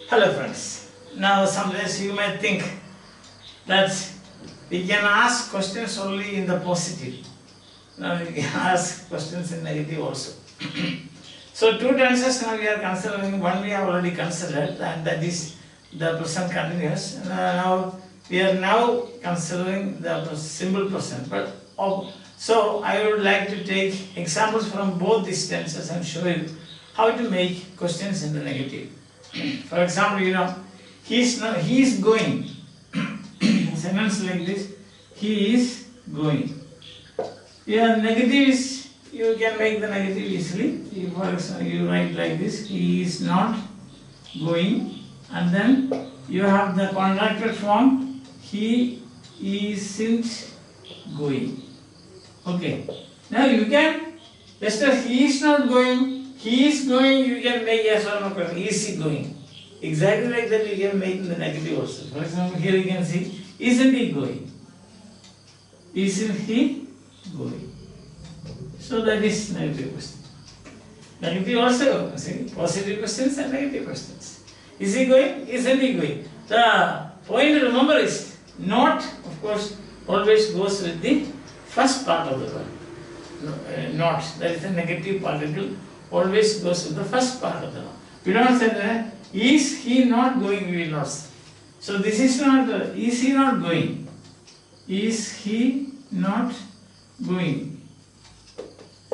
Hello friends. Now sometimes you may think that we can ask questions only in the positive. Now we can ask questions in negative also. So two tenses now we are considering. One we have already considered, and that is the present continuous. Now we are now considering the simple present. So I would like to take examples from both these tenses and show you how to make questions in the negative. For example, he is going. Sentence like this: he is going. Yeah, negative is, you can make the negative easily. For example, you write like this: he is not going, and then you have the contracted form: he isn't going. Okay. Now you can, just as he is not going, he is going, you can make yes or no question. Is he going? Exactly like that you can make in the negative also. For example, here you can see, isn't he going? Isn't he going? So that is negative question. Negative also, see, positive questions and negative questions. Is he going? Isn't he going? The point to remember is, not, of course, always goes with the first part of the word. Not, that is a negative particle, always goes with the first part of the word. We don't say that, is he not going, we will not say. So this is not, is he not going? Is he not going?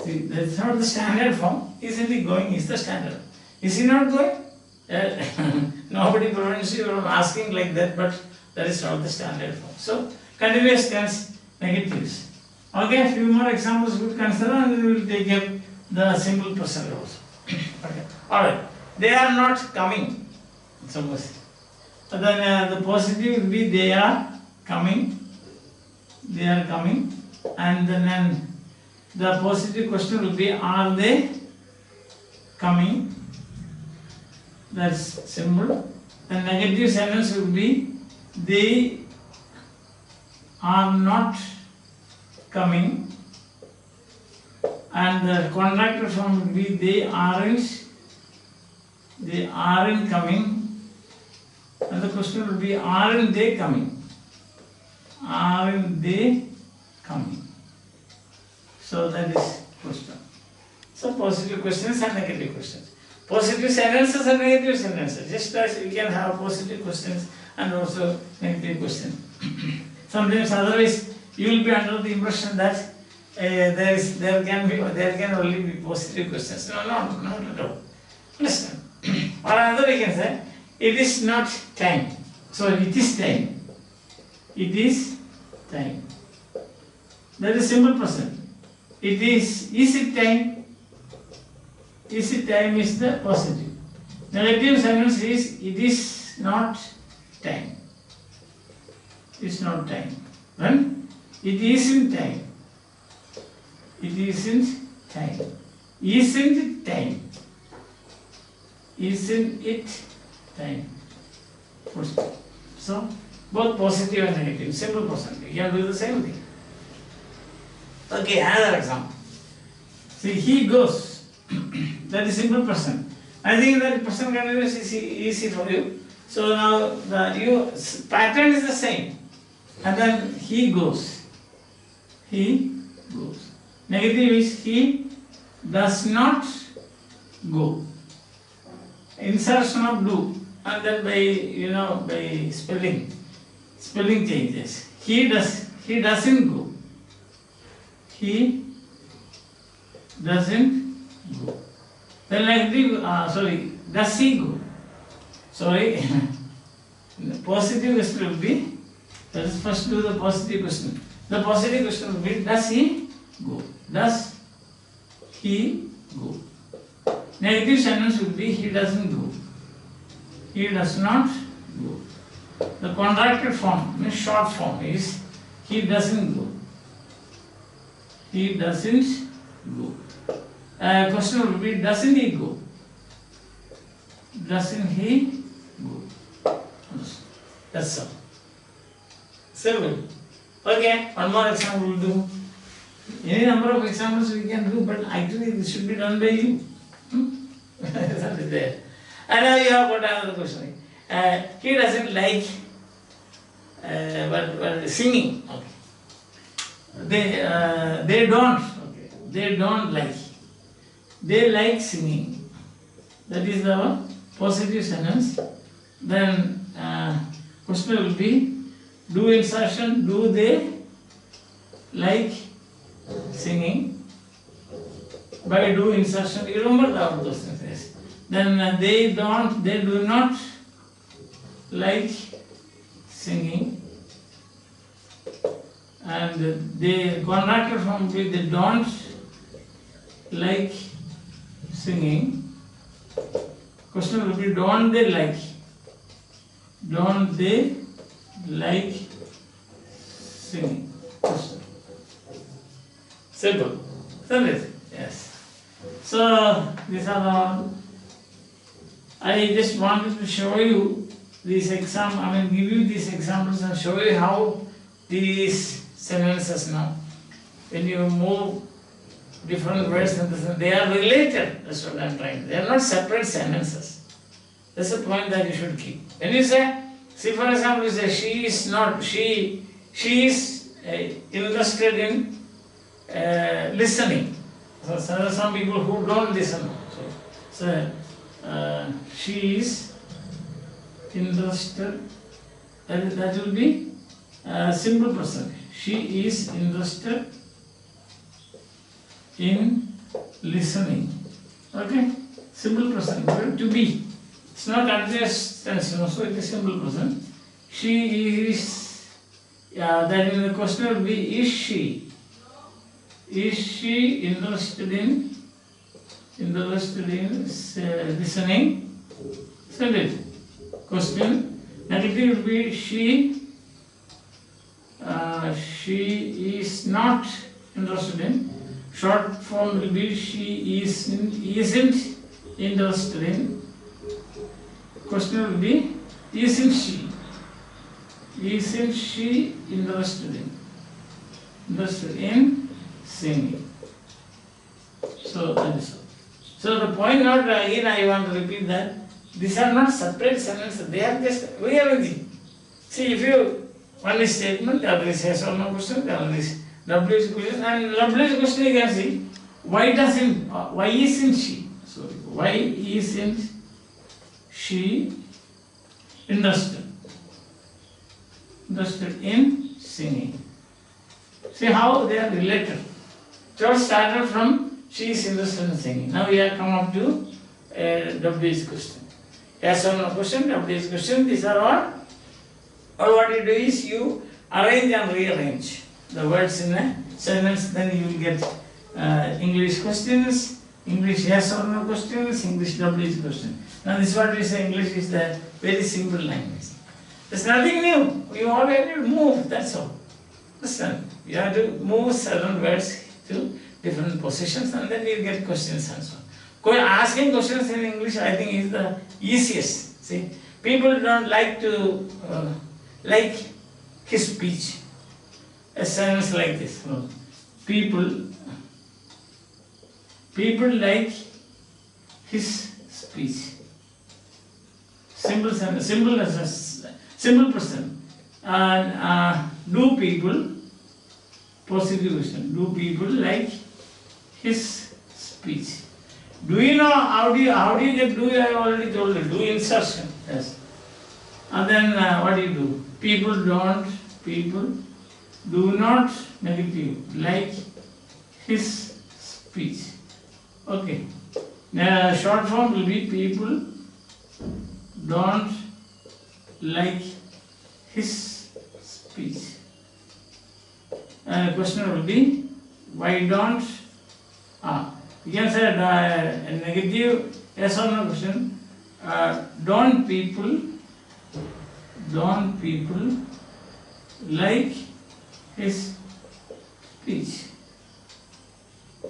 See, that's not the standard form. Isn't he going is the standard. Is he not going? Nobody prevents you from asking like that, but that is not the standard form. So, continuous tense, negatives. Okay, a few more examples we will consider, and we will take up the simple present also. Okay. Alright, they are not coming. Suppose. Then the positive will be they are coming. They are coming. And then the positive question will be, are they coming? That's simple. The negative sentence will be, they are not coming. And the contracted form will be, they aren't coming. And the question will be, aren't they coming? Aren't they coming? So that is question. So positive questions and negative questions. Positive sentences and negative sentences. Just as you can have positive questions and also negative questions. Sometimes otherwise you will be under the impression that there can only be positive questions. No, not at all. Understand? Or another we can say, it is not time. So it is time. It is time. That is simple present. Is it time? Is it time is the positive. Negative sentence is, it is not time. It's not time. Then it isn't time. It isn't time. Isn't time. Isn't it time? So both positive and negative, simple present. You can do the same thing. Okay, another example. See, he goes. That is simple present. I think that present continuous is easy for you. So now the pattern is the same. And then he goes. He goes. Negative is he does not go. Insertion of do, and then by spelling changes. He doesn't go. He doesn't go. Then negative, does he go? Sorry, the positive question will be, let us first do the positive question. The positive question will be, does he go? Does he go? Negative sentence will be, he doesn't go. He does not go. The contracted form, means short form, is, he doesn't go. He doesn't go. Question will be, doesn't he go? Doesn't he go? That's all. Simple. Okay, one more example we'll do. Any number of examples we can do, but actually this should be done by you. There. And now you have got another question. he doesn't like singing. Okay. They don't. Okay. They don't like. They like singing. That is the positive sentence. Then question will be do insertion. Do they like singing? By do insertion, you remember all those things. Then they do not like singing, and they contracted from they don't like singing. Question will be don't they like? Don't they like singing? Question. Simple, isn't it? Yes. So these are all. I just wanted to show you these give you these examples and show you how these sentences now, when you move different words, they are related. That's what I'm trying. They are not separate sentences. That's the point that you should keep. When you say, see for example, you say she is interested in listening. So there are some people who don't listen. So she is interested. That will be simple person. She is interested in listening. Okay? Simple person. To be. It's not continuous tense, so it is simple person. She is. Then the question will be: is she? Is she interested in listening? Isn't it? Question. Negative will be she is not interested in. Short form will be she isn't interested in. Question will be isn't she? Isn't she interested in singing? So that is all. So the point out again, I want to repeat that these are not separate sentences, they are just rearranging. See, if you one is statement, the other is yes or no question, the other is WH question, and WH question you can see why isn't she? Sorry, why isn't she interested in singing? See how they are related. So started from she is interested in singing. Now we have come up to WH question. Yes or no question, WH question, these are all. Or what you do is you arrange and rearrange the words in a sentence, then you will get English questions, English yes or no questions, English WH question. Now this is what we say English is the very simple language. There's nothing new. You already move, that's all. Listen, you have to move certain words to different positions and then you get questions and so on. Asking questions in English I think is the easiest. See, people don't like to like his speech. A sentence like this. People like his speech. Simple sentence, simple person. And do people, positive question, do people like his speech? Do you know how do you get do? I already told you. Do insertion. Yes. And then what do you do? People do not negative like his speech. Okay. Now short form will be people don't like his speech. And the question will be why don't? You can say a negative yes or no question. Don't people like his speech?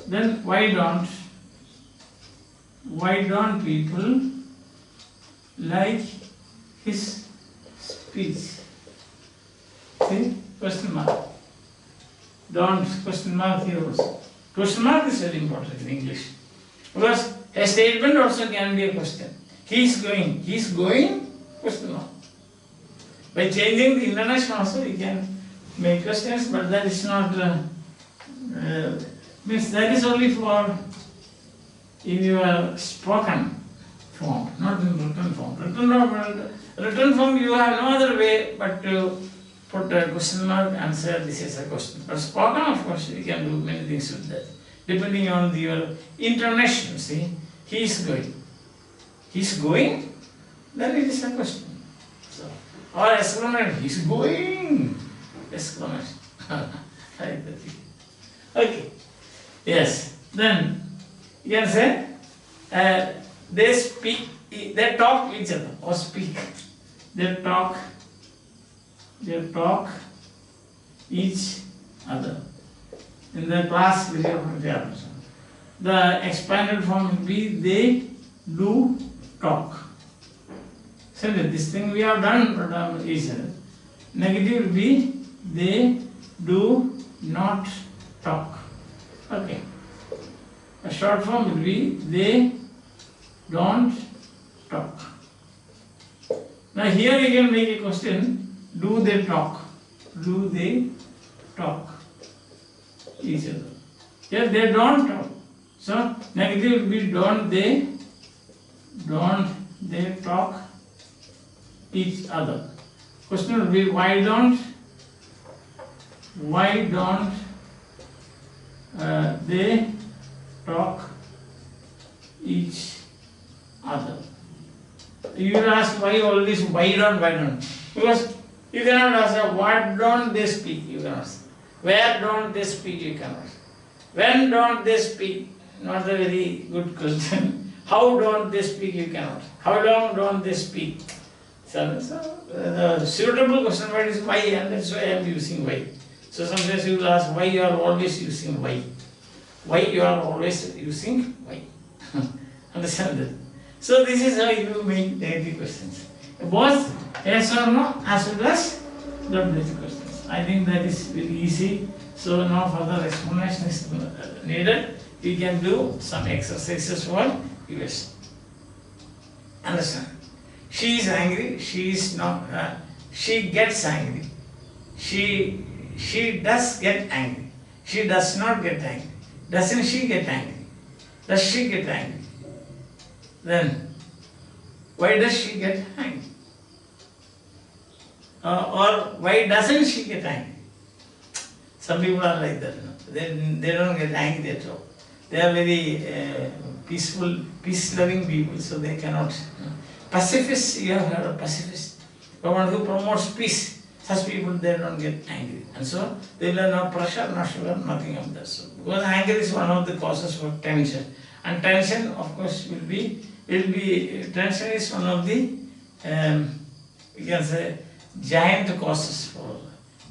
Then why don't people like his speech? See, question mark. Don't question mark here also. Question mark is very important in English because a statement also can be a question. He is going. Question mark. By changing the intonation also you can make questions, but that is not, means that is only for in your spoken form, not in written form. Written form you have no other way but to put a question mark and say this is a question. But spoken, of course, you can do many things with that, depending on your intonation. See, he is going. He is going, then it is a question. So, or exclamation, he is going. Exclamation. Like that. Okay. Yes. Then you can say they speak, they talk each other or speak. They talk each other. In the class, the expanded form will be they do talk. So this thing we have done each other. Negative will be they do not talk. Okay. A short form will be they don't talk. Now here you can make a question, do they talk? Do they talk each other? Here they don't talk. So negative will be don't they talk each other. Question will be why don't they talk each other? You will ask why all this, why don't? Because you cannot ask what don't they speak, you can ask. Where don't they speak, you can ask. When don't they speak, not a very good question. How don't they speak, you cannot. How long don't they speak? So the suitable question word is why, and that's why I am using why. So sometimes you will ask why you are always using why. Why you are always using why. Understand that? So this is how you make negative questions. Both yes or no as well as WH questions. I think that is very easy. So no further explanation is needed. We can do some exercises for US. Understand? She is angry. She is not. She gets angry. She does get angry. She does not get angry. Doesn't she get angry? Does she get angry? Then, why does she get angry? Or why doesn't she get angry? Some people are like that. They don't get angry at all. They are very peaceful, peace-loving people, so they cannot. Pacifists, you have heard of pacifists. Someone who promotes peace. Such people, they don't get angry. And so, they will have no pressure, no sugar, nothing of that. So, because anger is one of the causes for tension. And tension, of course, tension is one of the, you can say, giant causes for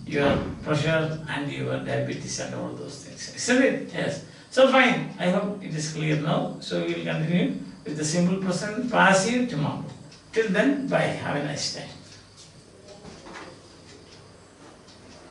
your pressure and your diabetes and all those things. Isn't it? Yes. So fine. I hope it is clear now. So we will continue with the simple present passive tomorrow. Till then, bye. Have a nice day.